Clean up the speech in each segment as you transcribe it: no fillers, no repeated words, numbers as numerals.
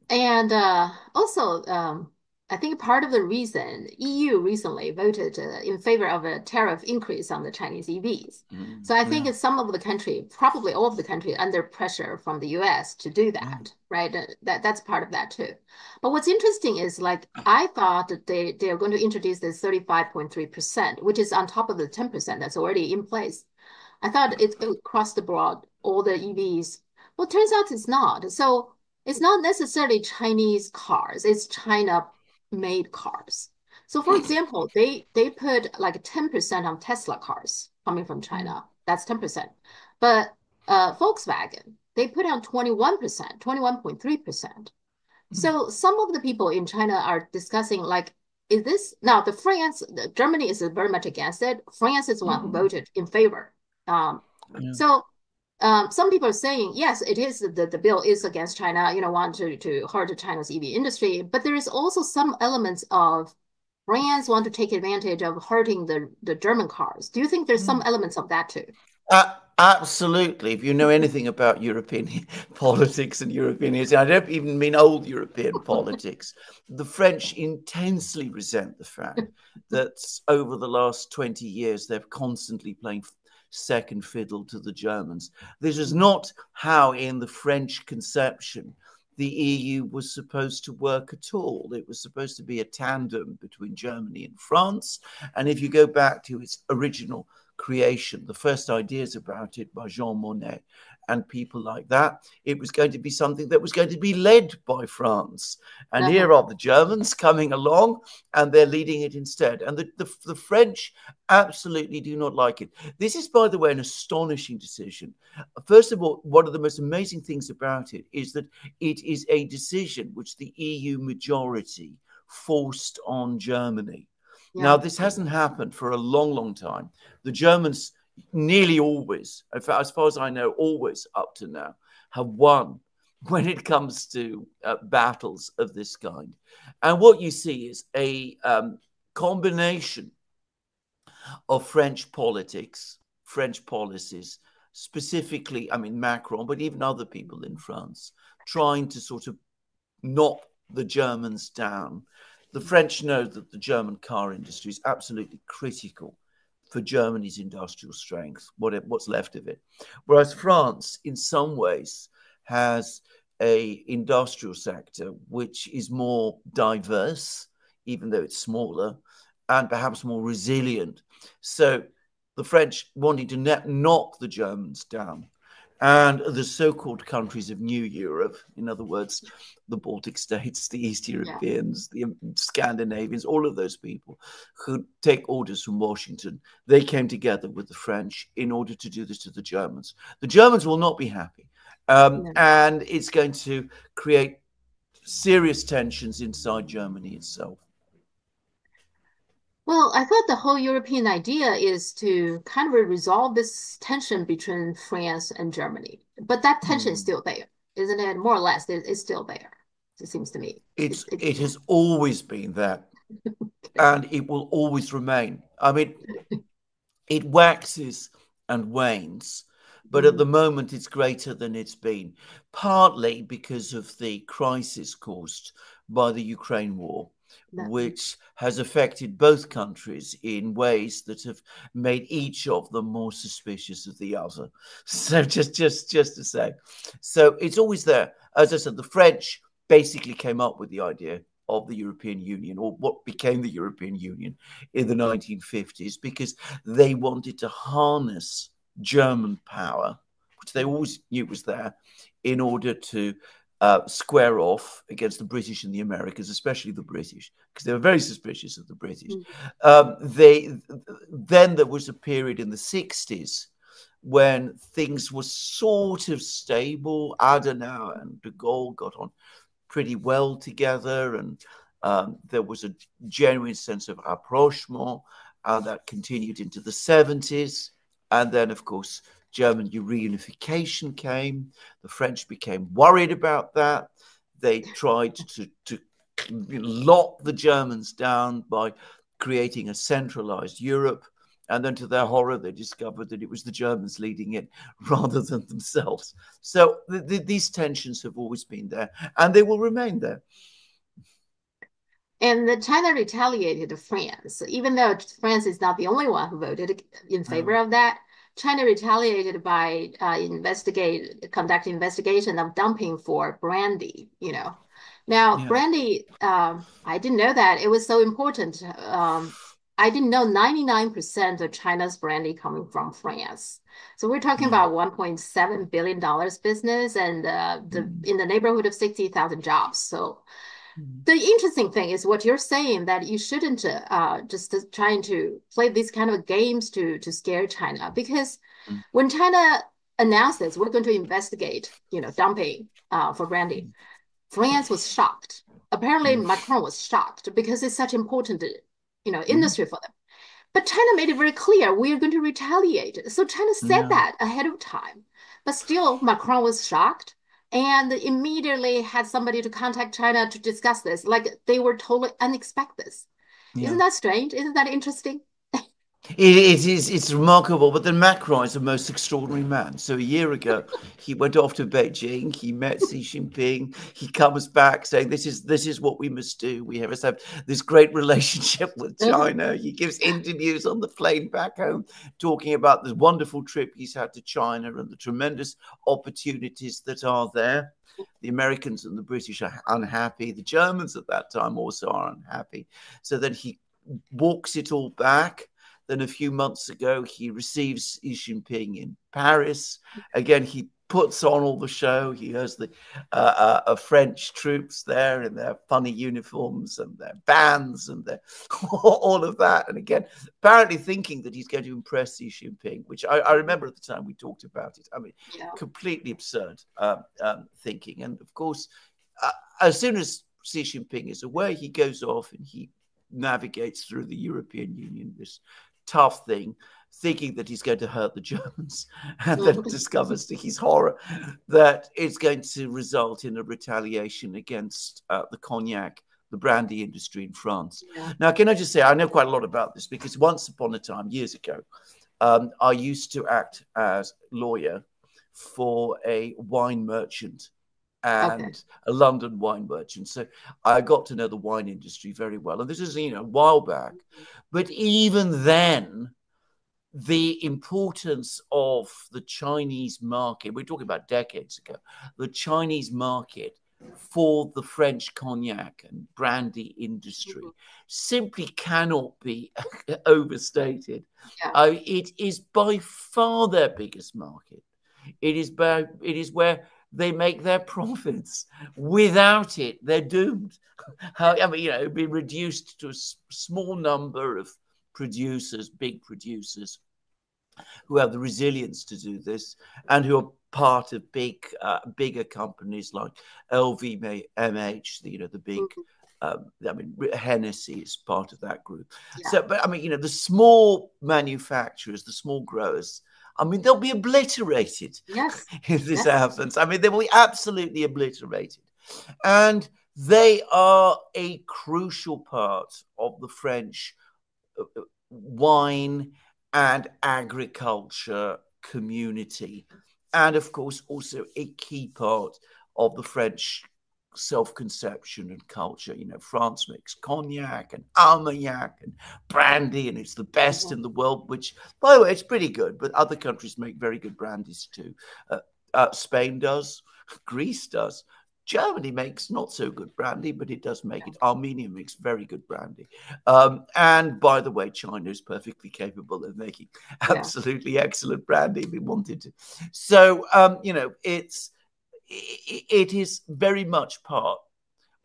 And also, I think part of the reason EU recently voted in favor of a tariff increase on the Chinese EVs. Mm, So I think yeah, it's some of the country, probably all of the country, under pressure from the US to do yeah. that, right? That's part of that too. But what's interesting is like I thought that they are going to introduce this 35.3%, which is on top of the 10% that's already in place. I thought it would cross the board all the EVs. Well, it turns out it's not. So it's not necessarily Chinese cars, it's China made cars. So for example, they put like 10% on Tesla cars coming from Mm, China. That's 10%. But Volkswagen, they put on 21%, 21.3%. mm, So some of the people in China are discussing like, is this now Germany is very much against it. France is the one who mm, voted in favor. Um, yeah. so some people are saying, yes, it is the bill is against China, want to hurt China's EV industry, but there is also some elements of France want to take advantage of hurting the German cars. Do you think there's some Mm. elements of that too? Absolutely. If you know anything about European politics and European history, I don't even mean old European politics, the French intensely resent the fact that over the last 20 years, they've constantly playing second fiddle to the Germans. This is not how, in the French conception, the EU was supposed to work at all. It was supposed to be a tandem between Germany and France. And if you go back to its original creation, the first ideas about it by Jean Monnet and people like that, it was going to be something that was going to be led by France. And Uh-huh. here are the Germans coming along and they're leading it instead. And the French absolutely do not like it. This is, by the way, an astonishing decision. First of all, one of the most amazing things about it is that it is a decision which the EU majority forced on Germany. Now, Yeah. this hasn't happened for a long, long time. The Germans nearly always, in fact, as far as I know, always up to now, have won when it comes to battles of this kind. And what you see is a combination of French politics, French policies, specifically, I mean, Macron, but even other people in France, trying to sort of knock the Germans down. The French know that the German car industry is absolutely critical for Germany's industrial strength, what's left of it. Whereas France, in some ways, has a industrial sector which is more diverse, even though it's smaller, and perhaps more resilient. So the French wanting to knock the Germans down. And the so called countries of New Europe, in other words, the Baltic states, the East Yeah. Europeans, the Scandinavians, all of those people who take orders from Washington, they came together with the French in order to do this to the Germans. The Germans will not be happy. Yeah. And it's going to create serious tensions inside Germany itself. Well, I thought the whole European idea is to kind of resolve this tension between France and Germany. But that tension is Hmm. still there, isn't it? More or less, it's still there. It seems to me. It has always been that, and it will always remain. I mean, it waxes and wanes, but at the Mhm. moment it's greater than it's been, partly because of the crisis caused by the Ukraine war, That- which has affected both countries in ways that have made each of them more suspicious of the other. So just to say, so it's always there. As I said, the French basically came up with the idea of the European Union, or what became the European Union in the 1950s, because they wanted to harness German power, which they always knew was there, in order to square off against the British and the Americans, especially the British, because they were very suspicious of the British. They then there was a period in the 60s when things were sort of stable. Adenauer and de Gaulle got on pretty well together, and there was a genuine sense of rapprochement, and that continued into the 70s. And then, of course, German reunification came. The French became worried about that. They tried to lock the Germans down by creating a centralized Europe. And then to their horror, they discovered that it was the Germans leading it rather than themselves. So these tensions have always been there, and they will remain there. And China retaliated to France, even though France is not the only one who voted in favor of that. China retaliated by conducting investigation of dumping for brandy. Now brandy, I didn't know that it was so important. I didn't know 99% of China's brandy coming from France. So we're talking about $1.7 billion business and in the neighborhood of 60,000 jobs. So the interesting thing is what you're saying, that you shouldn't just trying to play these kind of games to scare China, because when China announced this, we're going to investigate, dumping for brandy, France was shocked. Apparently, Macron was shocked because it's such important, industry for them. But China made it very clear we are going to retaliate. So China said that ahead of time. But still, Macron was shocked and immediately had somebody to contact China to discuss this. Like they were totally unexpected. Isn't that strange? Isn't that interesting? It is. It's remarkable. But then Macron is the most extraordinary man. So a year ago, he went off to Beijing. He met Xi Jinping. He comes back saying, "This is what we must do. We have this great relationship with China." He gives interviews on the plane back home, talking about the wonderful trip he's had to China and the tremendous opportunities that are there. The Americans and the British are unhappy. The Germans at that time also are unhappy. So then he walks it all back. Then a few months ago, he receives Xi Jinping in Paris. Again, he puts on all the show. He has the French troops there in their funny uniforms and their bands and all of that. And again, apparently thinking that he's going to impress Xi Jinping, which I remember at the time we talked about it. I mean, completely absurd thinking. And of course, as soon as Xi Jinping is away, he goes off and he navigates through the European Union, this tough thing, thinking that he's going to hurt the Germans, and then discovers to his horror that it's going to result in a retaliation against the cognac, the brandy industry in France. Now, can I just say, I know quite a lot about this because once upon a time, years ago, I used to act as lawyer for a wine merchant and a London wine merchant. So I got to know the wine industry very well. And this is, a while back. But even then, the importance of the Chinese market, we're talking about decades ago, the Chinese market for the French cognac and brandy industry simply cannot be overstated. It is by far their biggest market. It is where they make their profits. Without it, they're doomed. It'd be reduced to a small number of producers, big producers, who have the resilience to do this and who are part of bigger companies like LVMH, the big, Hennessy is part of that group. So, but the small manufacturers, the small growers, they'll be obliterated if this happens. They will be absolutely obliterated. And they are a crucial part of the French wine and agriculture community. And of course, also a key part of the French self-conception and culture. France makes cognac and Armagnac and brandy, and it's the best in the world, which, by the way, it's pretty good, but other countries make very good brandies too. Spain does, Greece does. Germany makes not so good brandy, but it does make it. Armenia makes very good brandy. And by the way, China is perfectly capable of making absolutely excellent brandy if it wanted to. So, it is very much part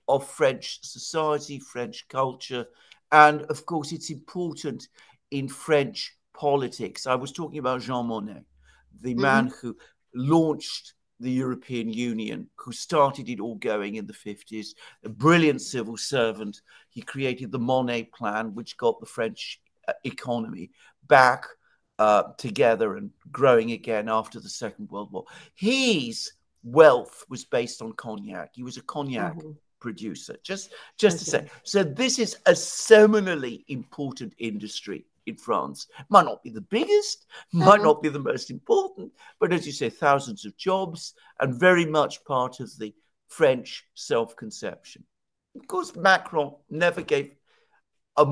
of French society, French culture, and of course, it's important in French politics. I was talking about Jean Monnet, the man who launched the European Union, who started it all going in the 50s, a brilliant civil servant. He created the Monnet Plan, which got the French economy back together and growing again after the Second World War. His wealth was based on cognac. He was a cognac producer, just to say. So this is a seminally important industry in France. Might not be the biggest, might not be the most important, but as you say, thousands of jobs and very much part of the French self-conception. Of course, Macron never gave a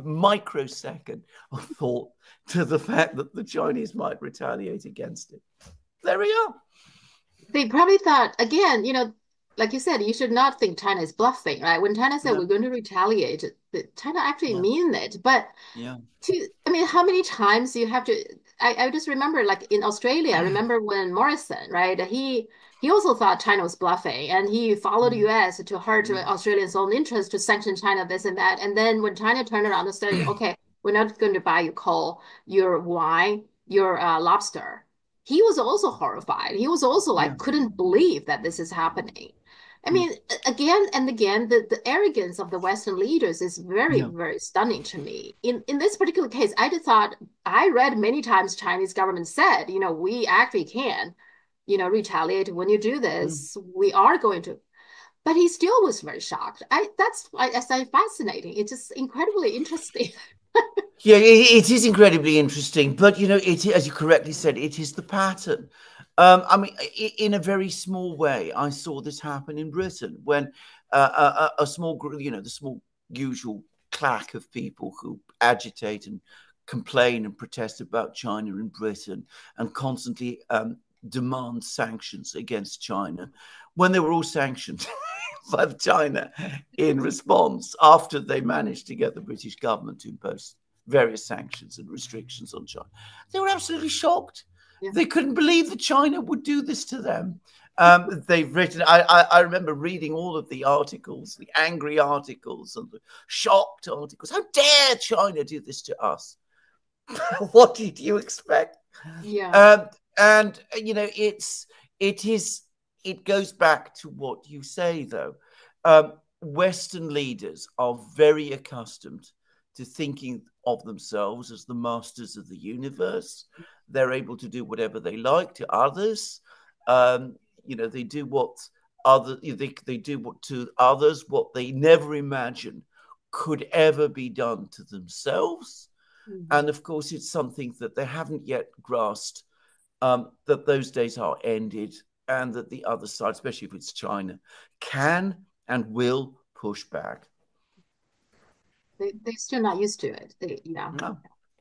microsecond of thought to the fact that the Chinese might retaliate against it. There we are. They probably thought, again, like you said, you should not think China is bluffing, right? When China said we're going to retaliate, China actually mean it. But how many times you have to? I just remember, like in Australia, I remember when Morrison, right? He also thought China was bluffing, and he followed the U.S. to hurt Australia's own interest to sanction China, this and that. And then when China turned around and said, "Okay, we're not going to buy your coal, your wine, your lobster," he was also horrified. He was also like, couldn't believe that this is happening. I mean, again and again, the arrogance of the Western leaders is very, very stunning to me. In this particular case, I read many times Chinese government said, we actually can, retaliate when you do this. We are going to. But he still was very shocked. I find fascinating. It's just incredibly interesting. Yeah, it is incredibly interesting. But, it, as you correctly said, it is the pattern. I mean, in a very small way, I saw this happen in Britain when a small group, the small usual claque of people who agitate and complain and protest about China in Britain and constantly demand sanctions against China, when they were all sanctioned by China in response after they managed to get the British government to impose various sanctions and restrictions on China, they were absolutely shocked. They couldn't believe that China would do this to them. They've written, I remember reading all of the articles, the angry articles and the shocked articles. How dare China do this to us? What did you expect? It goes back to what you say, though. Western leaders are very accustomed to thinking of themselves as the masters of the universe. They're able to do whatever they like to others. They do to others what they never imagined could ever be done to themselves. And of course, it's something that they haven't yet grasped, that those days are ended, and that the other side, especially if it's China, can and will push back. They're still not used to it.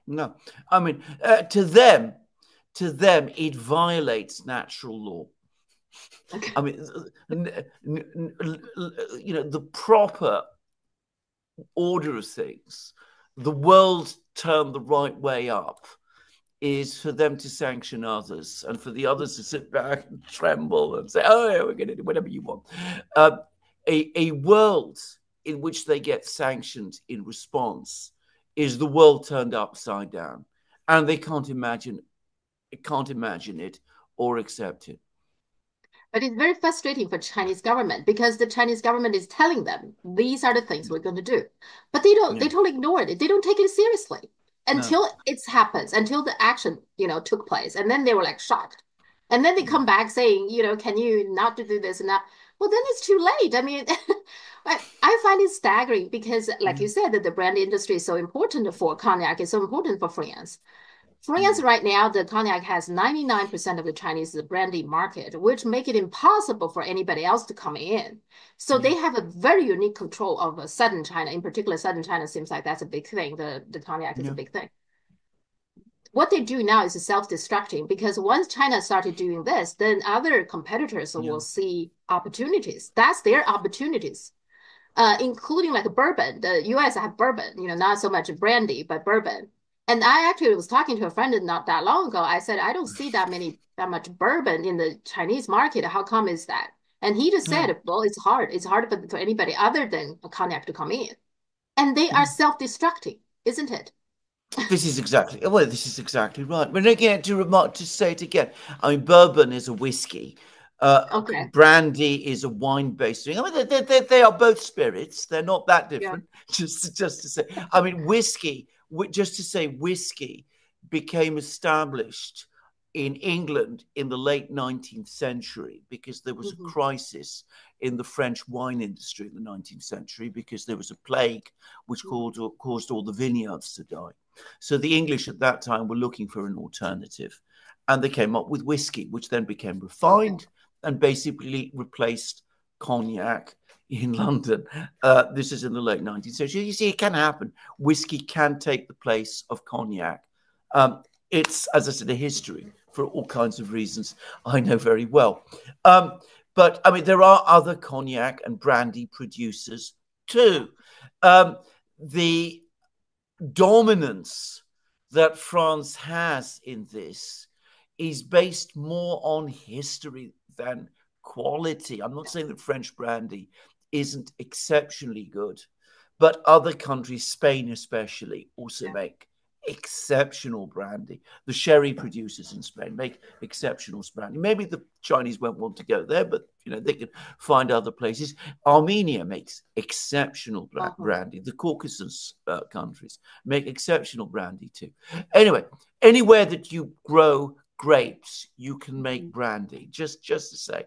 No. I mean, to them, it violates natural law. Okay. I mean, the proper order of things, the world turned the right way up, is for them to sanction others and for the others to sit back and tremble and say, "Oh, yeah, we're going to do whatever you want." A world in which they get sanctioned in response is the world turned upside down, and they can't imagine it or accept it. But it's very frustrating for Chinese government because the Chinese government is telling them these are the things we're going to do, but they totally ignore it. They don't take it seriously until it happens, until the action took place, and then they were like shocked, and then they come back saying, can you not to do this and that? Well, then it's too late. I mean, I find it staggering because, like you said, that the brand industry is so important for cognac, is so important for France. France right now, the cognac has 99% of the Chinese brandy market, which make it impossible for anybody else to come in. So they have a very unique control of southern China. In particular, southern China seems like that's a big thing. The cognac is a big thing. What they do now is self-destructing because once China started doing this, then other competitors will see opportunities. That's their opportunities, including like bourbon. The U.S. have bourbon, not so much brandy, but bourbon. And I actually was talking to a friend not that long ago. I said, I don't see that much bourbon in the Chinese market. How come is that? And he just said, well, it's hard. It's hard for anybody other than a cognac to come in. And they are self-destructing, isn't it? This is exactly right. But again, to say it again, I mean, bourbon is a whiskey. Brandy is a wine-based thing. I mean, they are both spirits. They're not that different. Just to say, I mean, whiskey. Just to say, whiskey became established in England in the late 19th century because there was a crisis in the French wine industry in the 19th century because there was a plague which caused all the vineyards to die. So the English at that time were looking for an alternative, and they came up with whiskey, which then became refined and basically replaced cognac in London. This is in the late 19th century. You see, it can happen. Whiskey can take the place of cognac. It's, as I said, a history for all kinds of reasons I know very well. But, I mean, there are other cognac and brandy producers too. The dominance that France has in this is based more on history than quality. I'm not saying that French brandy isn't exceptionally good, but other countries, Spain especially, also make exceptional brandy. The sherry producers in Spain make exceptional brandy. Maybe the Chinese won't want to go there, but they can find other places. Armenia makes exceptional brandy. The Caucasus countries make exceptional brandy too. Anyway, anywhere that you grow grapes, you can make brandy. Just to say,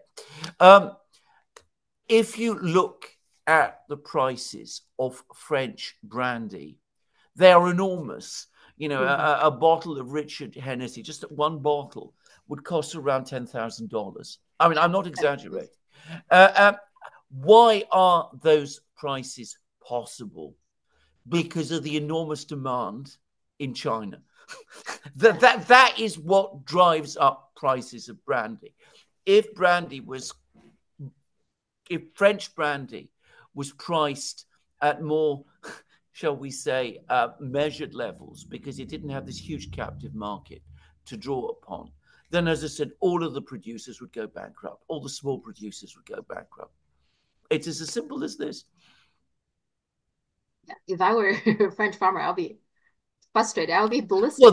if you look at the prices of French brandy, they are enormous. A bottle of Richard Hennessy, just one bottle, would cost around $10,000. I mean, I'm not exaggerating. Why are those prices possible? Because of the enormous demand in China. That is what drives up prices of brandy. If French brandy was priced at more, shall we say, measured levels, because it didn't have this huge captive market to draw upon, then, as I said, all of the producers would go bankrupt. All the small producers would go bankrupt. It is as simple as this. Yeah, if I were a French farmer, I'll be frustrated. I'll be ballistic. Well,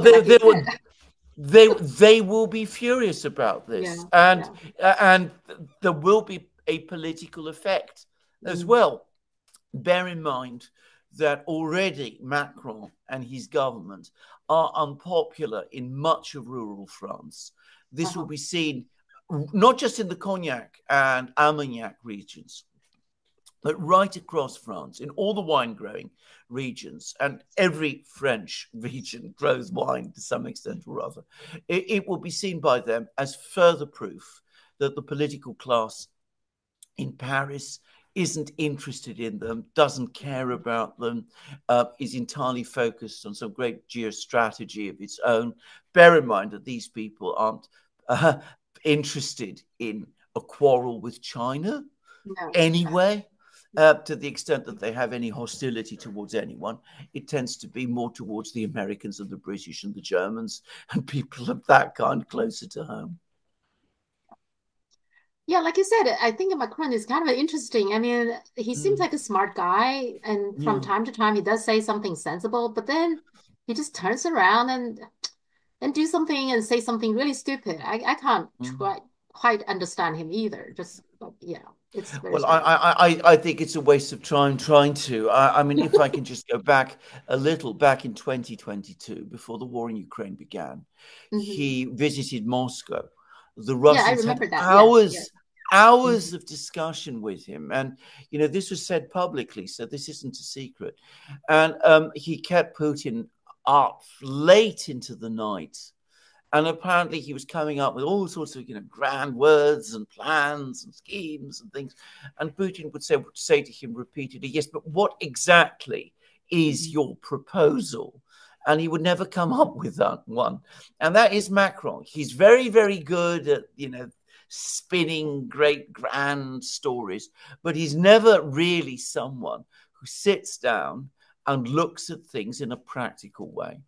they will be furious about this, and there will be a political effect as well. Bear in mind that already Macron and his government are unpopular in much of rural France. This will be seen not just in the Cognac and Armagnac regions, but right across France, in all the wine growing regions, and every French region grows wine to some extent or other. It will be seen by them as further proof that the political class in Paris isn't interested in them, doesn't care about them, is entirely focused on some great geostrategy of its own. Bear in mind that these people aren't interested in a quarrel with China anyway. To the extent that they have any hostility towards anyone, it tends to be more towards the Americans and the British and the Germans and people of that kind closer to home. Yeah, like you said, I think Macron is kind of interesting. I mean, he seems like a smart guy, and from time to time he does say something sensible, but then he just turns around and do something and say something really stupid. I can't quite understand him either. Just it's very well, I think it's a waste of time trying to. I mean, if I can just go back a little, back in 2022, before the war in Ukraine began, he visited Moscow. The Russians had hours of discussion with him. And, this was said publicly, so this isn't a secret. And he kept Putin up late into the night. And apparently he was coming up with all sorts of, grand words and plans and schemes and things. And Putin would say to him repeatedly, yes, but what exactly is your proposal? And he would never come up with that one. And that is Macron. He's very, very good at, spinning great grand stories, but he's never really someone who sits down and looks at things in a practical way.